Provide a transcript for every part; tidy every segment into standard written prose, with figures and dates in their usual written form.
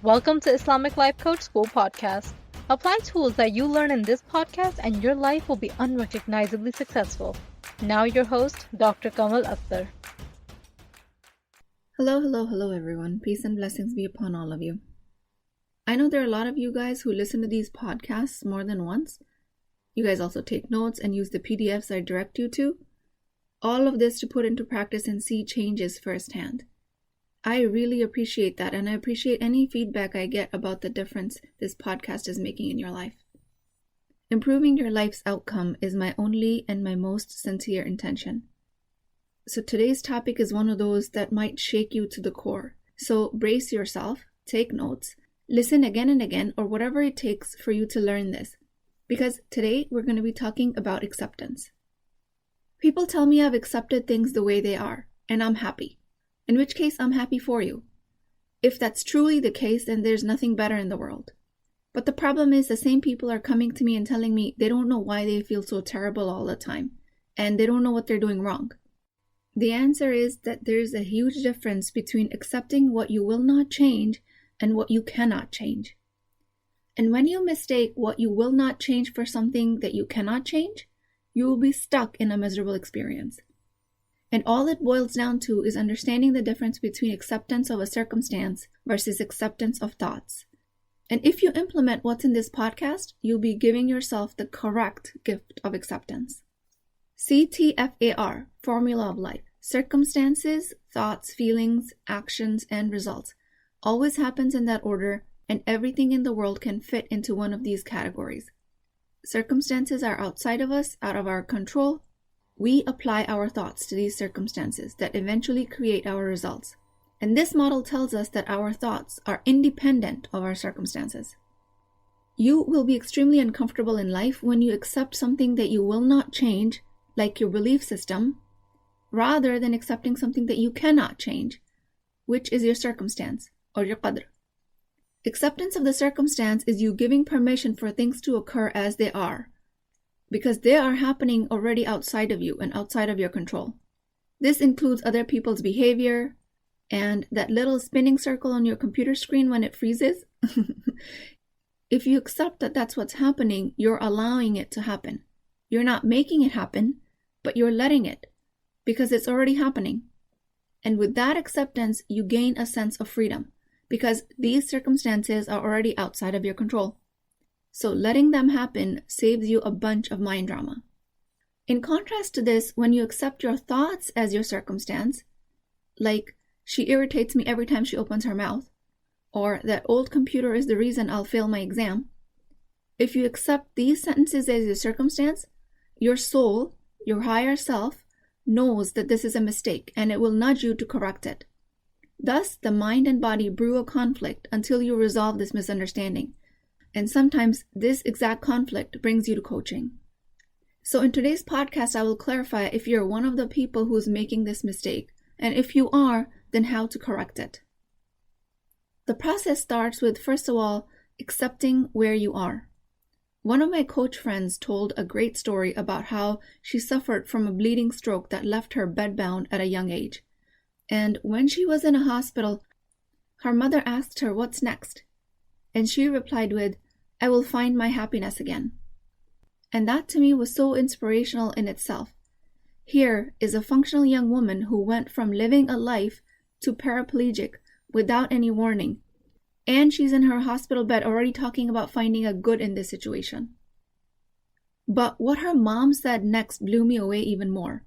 Welcome to Islamic Life Coach School Podcast. Apply tools that you learn in this podcast and your life will be unrecognizably successful. Now your host, Dr. Kamal Akhtar. Hello everyone. Peace and blessings be upon all of you. I know there are a lot of you guys who listen to these podcasts more than once. You guys also take notes and use the PDFs I direct you to. All of this to put into practice and see changes firsthand. I really appreciate that, and I appreciate any feedback I get about the difference this podcast is making in your life. Improving your life's outcome is my only and my most sincere intention. So today's topic is one of those that might shake you to the core. So brace yourself, take notes, listen again and again, or whatever it takes for you to learn this. Because today we're going to be talking about acceptance. People tell me I've accepted things the way they are, and I'm happy. In which case, I'm happy for you. If that's truly the case, then there's nothing better in the world. But the problem is the same people are coming to me and telling me they don't know why they feel so terrible all the time, and they don't know what they're doing wrong. The answer is that there's a huge difference between accepting what you will not change and what you cannot change. And when you mistake what you will not change for something that you cannot change, you will be stuck in a miserable experience. And all it boils down to is understanding the difference between acceptance of a circumstance versus acceptance of thoughts. And if you implement what's in this podcast, you'll be giving yourself the correct gift of acceptance. CTFAR, Formula of Life. Circumstances, thoughts, feelings, actions, and results. Always happens in that order, and everything in the world can fit into one of these categories. Circumstances are outside of us, out of our control. We apply our thoughts to these circumstances that eventually create our results. And this model tells us that our thoughts are independent of our circumstances. You will be extremely uncomfortable in life when you accept something that you will not change, like your belief system, rather than accepting something that you cannot change, which is your circumstance, or your qadr. Acceptance of the circumstance is you giving permission for things to occur as they are, because they are happening already outside of you and outside of your control. This includes other people's behavior and that little spinning circle on your computer screen when it freezes. If you accept that that's what's happening, you're allowing it to happen. You're not making it happen, but you're letting it, because it's already happening. And with that acceptance, you gain a sense of freedom, because these circumstances are already outside of your control. So letting them happen saves you a bunch of mind drama. In contrast to this, when you accept your thoughts as your circumstance, like, she irritates me every time she opens her mouth, or that old computer is the reason I'll fail my exam, if you accept these sentences as your circumstance, your soul, your higher self, knows that this is a mistake and it will nudge you to correct it. Thus, the mind and body brew a conflict until you resolve this misunderstanding. And sometimes this exact conflict brings you to coaching. So in today's podcast, I will clarify if you're one of the people who's making this mistake. And if you are, then how to correct it. The process starts with, first of all, accepting where you are. One of my coach friends told a great story about how she suffered from a bleeding stroke that left her bedbound at a young age. And when she was in a hospital, her mother asked her, "What's next?" And she replied with, "I will find my happiness again." And that to me was so inspirational in itself. Here is a functional young woman who went from living a life to paraplegic without any warning. And she's in her hospital bed already talking about finding a good in this situation. But what her mom said next blew me away even more.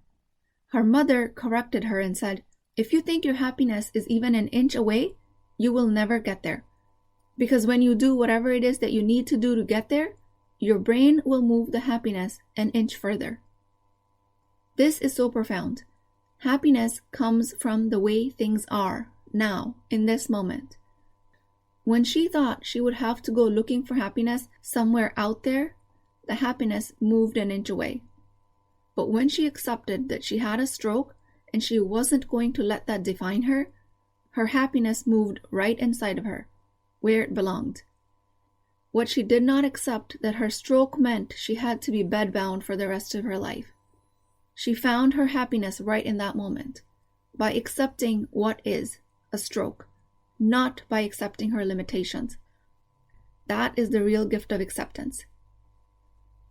Her mother corrected her and said, "If you think your happiness is even an inch away, you will never get there. Because when you do whatever it is that you need to do to get there, your brain will move the happiness an inch further." This is so profound. Happiness comes from the way things are now, in this moment. When she thought she would have to go looking for happiness somewhere out there, the happiness moved an inch away. But when she accepted that she had a stroke and she wasn't going to let that define her, her happiness moved right inside of her, where it belonged. What she did not accept that her stroke meant she had to be bedbound for the rest of her life. She found her happiness right in that moment, by accepting what is a stroke, not by accepting her limitations. That is the real gift of acceptance.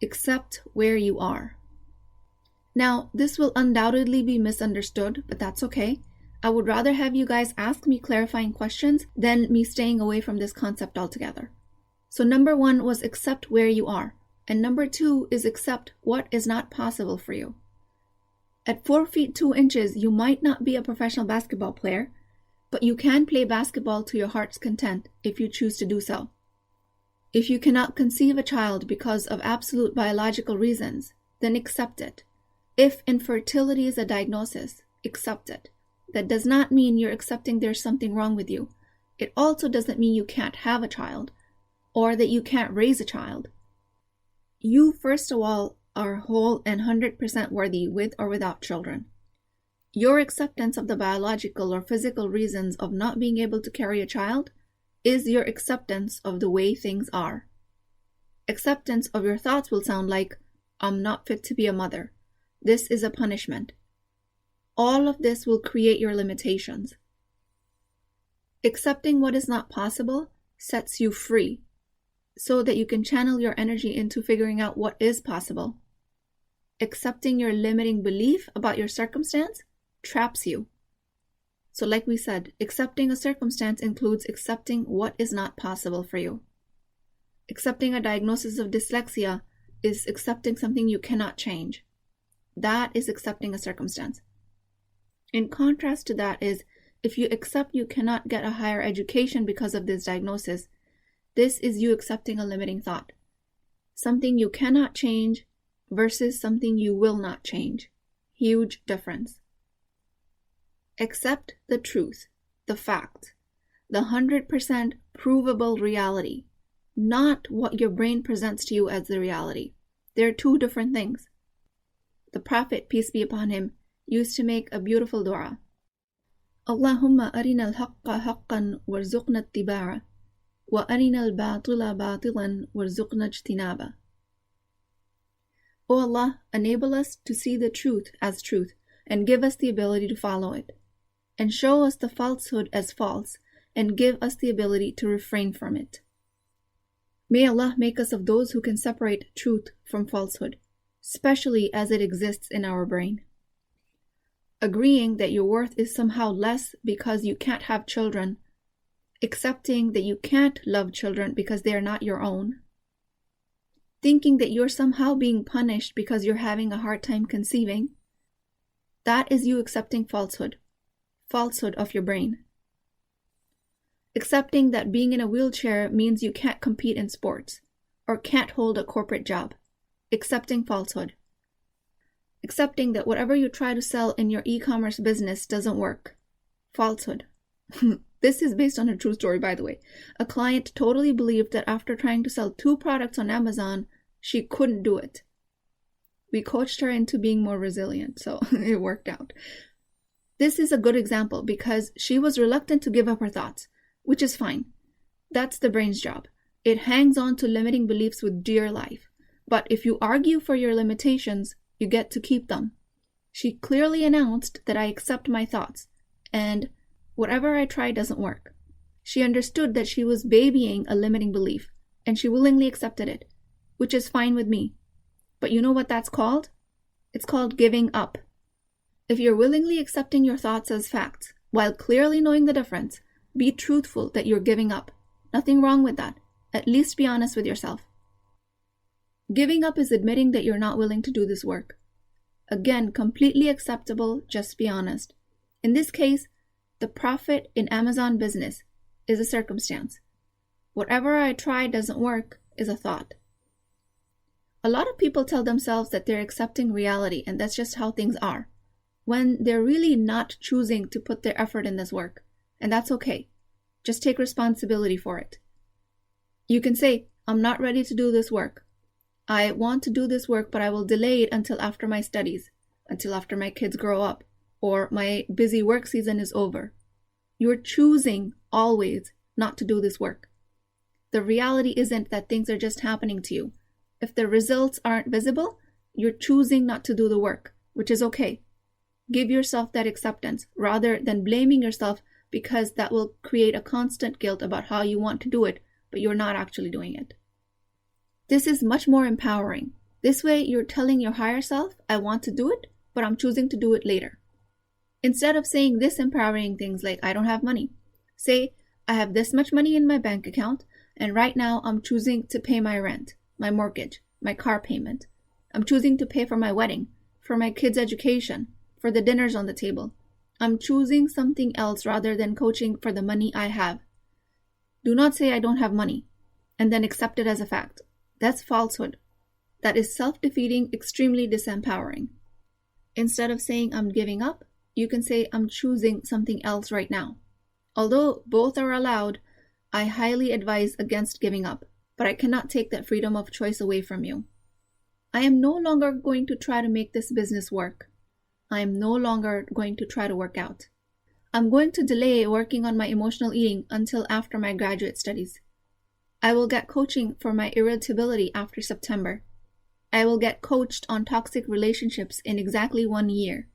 Accept where you are. Now, this will undoubtedly be misunderstood, but that's okay. I would rather have you guys ask me clarifying questions than me staying away from this concept altogether. So number 1 was accept where you are. And number 2 is accept what is not possible for you. At 4 feet 2 inches, you might not be a professional basketball player, but you can play basketball to your heart's content if you choose to do so. If you cannot conceive a child because of absolute biological reasons, then accept it. If infertility is a diagnosis, accept it. That does not mean you're accepting there's something wrong with you. It also doesn't mean you can't have a child or that you can't raise a child. You, first of all, are whole and 100% worthy with or without children. Your acceptance of the biological or physical reasons of not being able to carry a child is your acceptance of the way things are. Acceptance of your thoughts will sound like, I'm not fit to be a mother. This is a punishment. All of this will create your limitations. Accepting what is not possible sets you free so that you can channel your energy into figuring out what is possible. Accepting your limiting belief about your circumstance traps you. So like we said, accepting a circumstance includes accepting what is not possible for you. Accepting a diagnosis of dyslexia is accepting something you cannot change. That is accepting a circumstance. In contrast to that is, if you accept you cannot get a higher education because of this diagnosis, this is you accepting a limiting thought. Something you cannot change versus something you will not change. Huge difference. Accept the truth, the fact, the 100% provable reality, not what your brain presents to you as the reality. They're two different things. The Prophet, peace be upon him, used to make a beautiful dua. Allahumma arina al-haqqa haqqan warzuqna ittiba'a wa arina al-batila batilan warzuqna ijtinaba. O Allah, enable us to see the truth as truth and give us the ability to follow it. And show us the falsehood as false and give us the ability to refrain from it. May Allah make us of those who can separate truth from falsehood, especially as it exists in our brain. Agreeing that your worth is somehow less because you can't have children, accepting that you can't love children because they are not your own, thinking that you're somehow being punished because you're having a hard time conceiving, that is you accepting falsehood of your brain. Accepting that being in a wheelchair means you can't compete in sports or can't hold a corporate job, accepting falsehood. Accepting that whatever you try to sell in your e-commerce business doesn't work. Falsehood. This is based on a true story, by the way. A client totally believed that after trying to sell 2 products on Amazon, she couldn't do it. We coached her into being more resilient, so it worked out. This is a good example because she was reluctant to give up her thoughts, which is fine. That's the brain's job. It hangs on to limiting beliefs with dear life. But if you argue for your limitations, you get to keep them. She clearly announced that I accept my thoughts, and whatever I try doesn't work. She understood that she was babying a limiting belief, and she willingly accepted it, which is fine with me. But you know what that's called? It's called giving up. If you're willingly accepting your thoughts as facts, while clearly knowing the difference, be truthful that you're giving up. Nothing wrong with that. At least be honest with yourself. Giving up is admitting that you're not willing to do this work. Again, completely acceptable, just be honest. In this case, the profit in Amazon business is a circumstance. Whatever I try doesn't work is a thought. A lot of people tell themselves that they're accepting reality and that's just how things are, when they're really not choosing to put their effort in this work. And that's okay. Just take responsibility for it. You can say, I'm not ready to do this work. I want to do this work, but I will delay it until after my studies, until after my kids grow up, or my busy work season is over. You're choosing always not to do this work. The reality isn't that things are just happening to you. If the results aren't visible, you're choosing not to do the work, which is okay. Give yourself that acceptance rather than blaming yourself because that will create a constant guilt about how you want to do it, but you're not actually doing it. This is much more empowering. This way, you're telling your higher self, I want to do it, but I'm choosing to do it later. Instead of saying this empowering things like, I don't have money, say, I have this much money in my bank account, and right now I'm choosing to pay my rent, my mortgage, my car payment. I'm choosing to pay for my wedding, for my kids' education, for the dinners on the table. I'm choosing something else rather than coaching for the money I have. Do not say I don't have money, and then accept it as a fact. That's falsehood. That is self-defeating, extremely disempowering. Instead of saying I'm giving up, you can say I'm choosing something else right now. Although both are allowed, I highly advise against giving up, but I cannot take that freedom of choice away from you. I am no longer going to try to make this business work. I am no longer going to try to work out. I'm going to delay working on my emotional eating until after my graduate studies. I will get coaching for my irritability after September. I will get coached on toxic relationships in exactly 1 year.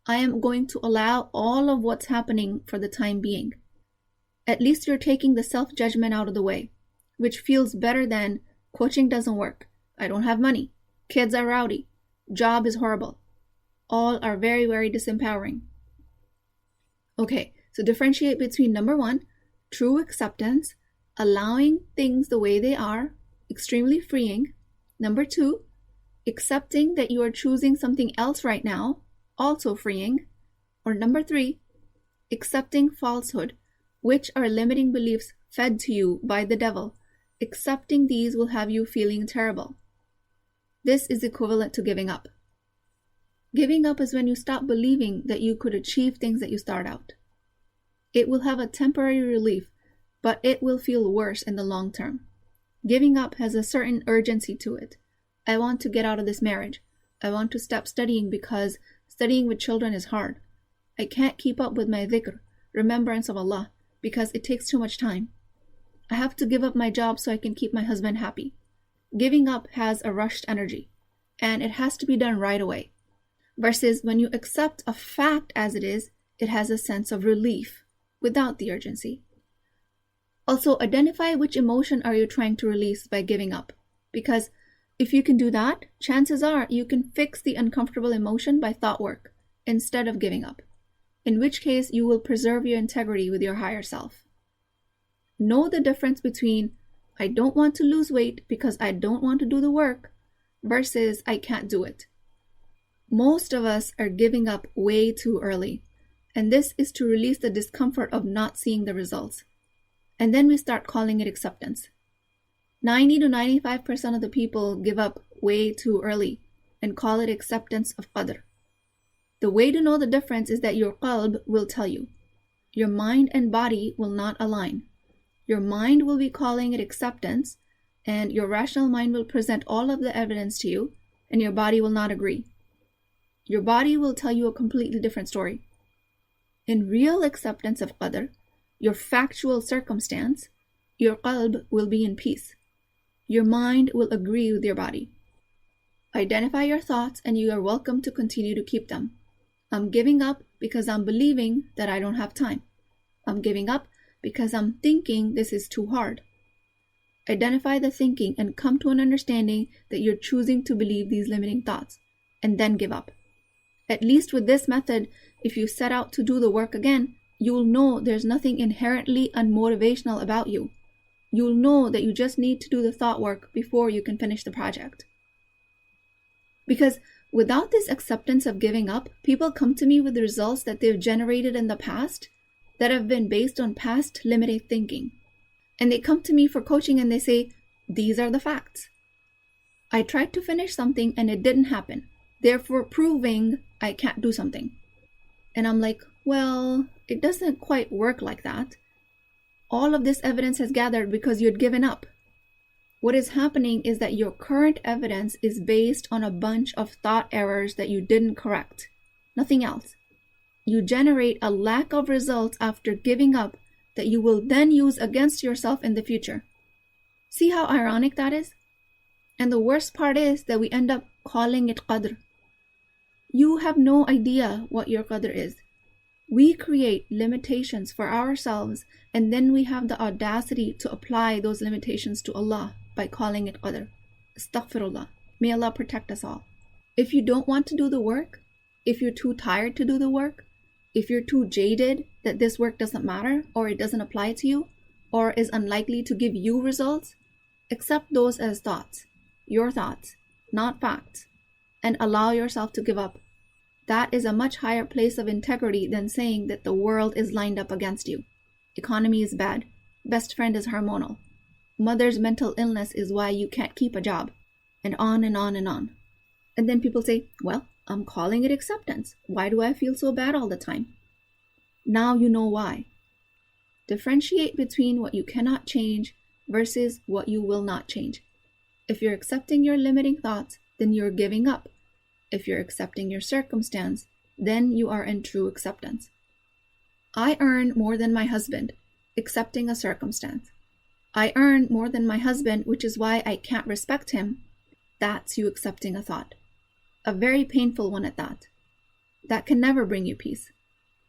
I am going to allow all of what's happening for the time being. At least you're taking the self-judgment out of the way, which feels better than coaching doesn't work, I don't have money, kids are rowdy, job is horrible. All are very, very disempowering. Okay, so differentiate between number 1, true acceptance, allowing things the way they are, extremely freeing. Number 2, accepting that you are choosing something else right now, also freeing. Or number 3, accepting falsehood, which are limiting beliefs fed to you by the devil. Accepting these will have you feeling terrible. This is equivalent to giving up. Giving up is when you stop believing that you could achieve things that you start out. It will have a temporary relief, but it will feel worse in the long term. Giving up has a certain urgency to it. I want to get out of this marriage. I want to stop studying because studying with children is hard. I can't keep up with my dhikr, remembrance of Allah, because it takes too much time. I have to give up my job so I can keep my husband happy. Giving up has a rushed energy, and it has to be done right away. Versus when you accept a fact as it is, it has a sense of relief without the urgency. Also, identify which emotion are you trying to release by giving up. Because if you can do that, chances are you can fix the uncomfortable emotion by thought work instead of giving up. In which case, you will preserve your integrity with your higher self. Know the difference between I don't want to lose weight because I don't want to do the work versus I can't do it. Most of us are giving up way too early, and this is to release the discomfort of not seeing the results. And then we start calling it acceptance. 90 to 95% of the people give up way too early and call it acceptance of qadr. The way to know the difference is that your qalb will tell you. Your mind and body will not align. Your mind will be calling it acceptance, and your rational mind will present all of the evidence to you, and your body will not agree. Your body will tell you a completely different story. In real acceptance of qadr, your factual circumstance, your qalb will be in peace. Your mind will agree with your body. Identify your thoughts and you are welcome to continue to keep them. I'm giving up because I'm believing that I don't have time. I'm giving up because I'm thinking this is too hard. Identify the thinking and come to an understanding that you're choosing to believe these limiting thoughts, and then give up. At least with this method, if you set out to do the work again, you'll know there's nothing inherently unmotivational about you. You'll know that you just need to do the thought work before you can finish the project. Because without this acceptance of giving up, people come to me with the results that they've generated in the past that have been based on past limited thinking. And they come to me for coaching and they say, these are the facts. I tried to finish something and it didn't happen, therefore proving I can't do something. And I'm like, well, it doesn't quite work like that. All of this evidence has gathered because you'd given up. What is happening is that your current evidence is based on a bunch of thought errors that you didn't correct. Nothing else. You generate a lack of results after giving up that you will then use against yourself in the future. See how ironic that is? And the worst part is that we end up calling it qadr. You have no idea what your qadr is. We create limitations for ourselves, and then we have the audacity to apply those limitations to Allah by calling it qadr. Astaghfirullah. May Allah protect us all. If you don't want to do the work, if you're too tired to do the work, if you're too jaded that this work doesn't matter or it doesn't apply to you or is unlikely to give you results, accept those as thoughts, your thoughts, not facts, and allow yourself to give up. That is a much higher place of integrity than saying that the world is lined up against you. Economy is bad. Best friend is hormonal. Mother's mental illness is why you can't keep a job. And on and on and on. And then people say, well, I'm calling it acceptance. Why do I feel so bad all the time? Now you know why. Differentiate between what you cannot change versus what you will not change. If you're accepting your limiting thoughts, then you're giving up. If you're accepting your circumstance, then you are in true acceptance. I earn more than my husband, accepting a circumstance. I earn more than my husband, which is why I can't respect him. That's you accepting a thought. A very painful one at that. That can never bring you peace.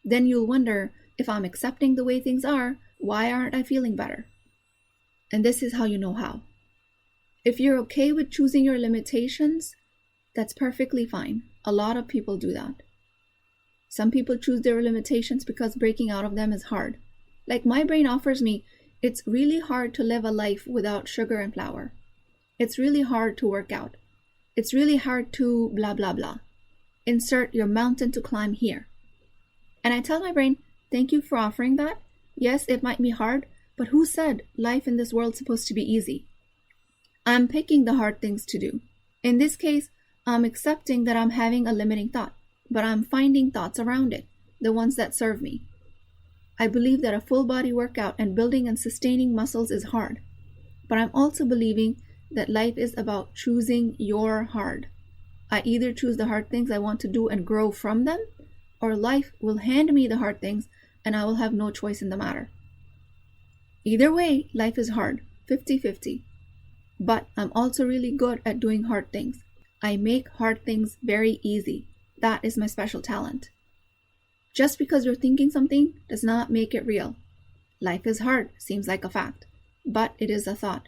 Then you'll wonder, if I'm accepting the way things are, why aren't I feeling better? And this is how you know how. If you're okay with choosing your limitations, that's perfectly fine. A lot of people do that. Some people choose their limitations because breaking out of them is hard. Like my brain offers me, it's really hard to live a life without sugar and flour. It's really hard to work out. It's really hard to blah, blah, blah. Insert your mountain to climb here. And I tell my brain, thank you for offering that. Yes, it might be hard, but who said life in this world's supposed to be easy? I'm picking the hard things to do. In this case, I'm accepting that I'm having a limiting thought, but I'm finding thoughts around it, the ones that serve me. I believe that a full body workout and building and sustaining muscles is hard, but I'm also believing that life is about choosing your hard. I either choose the hard things I want to do and grow from them, or life will hand me the hard things and I will have no choice in the matter. Either way, life is hard, 50-50. But I'm also really good at doing hard things. I make hard things very easy. That is my special talent. Just because you're thinking something does not make it real. Life is hard, seems like a fact, but it is a thought.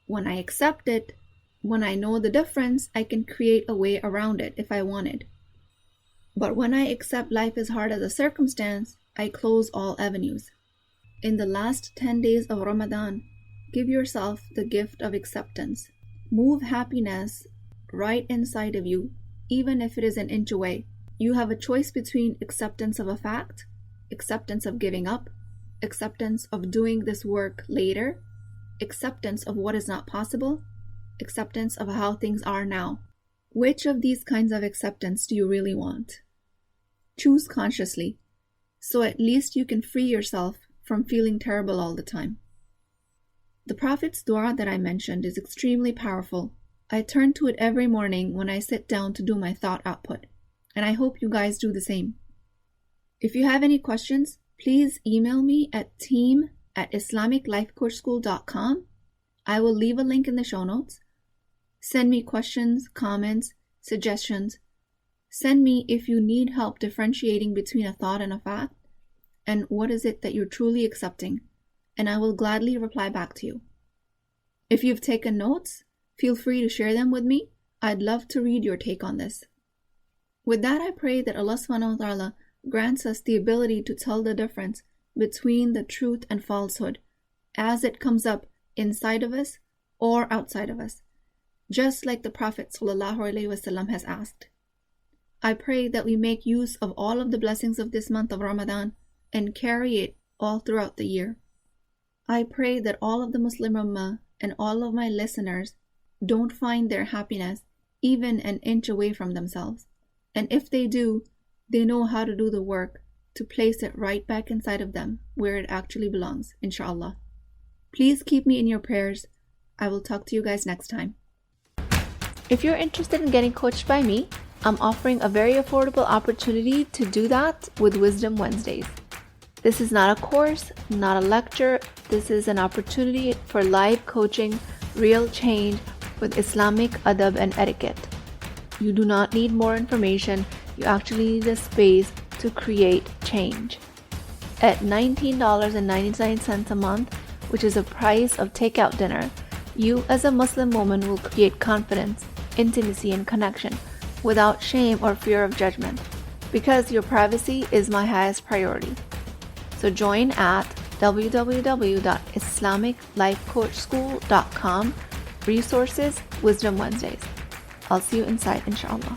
When I accept it, when I know the difference, I can create a way around it if I wanted. But when I accept life is hard as a circumstance, I close all avenues. In the last 10 days of Ramadan, give yourself the gift of acceptance. Move happiness right inside of you, even if it is an inch away. You have a choice between acceptance of a fact, acceptance of giving up, acceptance of doing this work later, acceptance of what is not possible, acceptance of how things are now. Which of these kinds of acceptance do you really want? Choose consciously, so at least you can free yourself from feeling terrible all the time. The Prophet's dua that I mentioned is extremely powerful. I turn to it every morning when I sit down to do my thought output, and I hope you guys do the same. If you have any questions, please email me at team@islamiclifecoachschool.com. I will leave a link in the show notes. Send me questions, comments, suggestions. Send me if you need help differentiating between a thought and a fact, and what is it that you're truly accepting, and I will gladly reply back to you. If you've taken notes, feel free to share them with me. I'd love to read your take on this. With that, I pray that Allah subhanahu wa ta'ala grants us the ability to tell the difference between the truth and falsehood as it comes up inside of us or outside of us, just like the Prophet ﷺ has asked. I pray that we make use of all of the blessings of this month of Ramadan and carry it all throughout the year. I pray that all of the Muslim Ummah and all of my listeners don't find their happiness even an inch away from themselves. And if they do, they know how to do the work to place it right back inside of them where it actually belongs, inshallah. Please keep me in your prayers. I will talk to you guys next time. If you're interested in getting coached by me, I'm offering a very affordable opportunity to do that with Wisdom Wednesdays. This is not a course, not a lecture. This is an opportunity for live coaching, real change with Islamic adab and etiquette. You do not need more information. You actually need a space to create change. At $19.99 a month, which is the price of takeout dinner, you as a Muslim woman will create confidence, intimacy, and connection without shame or fear of judgment, because your privacy is my highest priority. So join at www.islamiclifecoachschool.com. Resources, Wisdom Wednesdays. I'll see you inside, inshallah.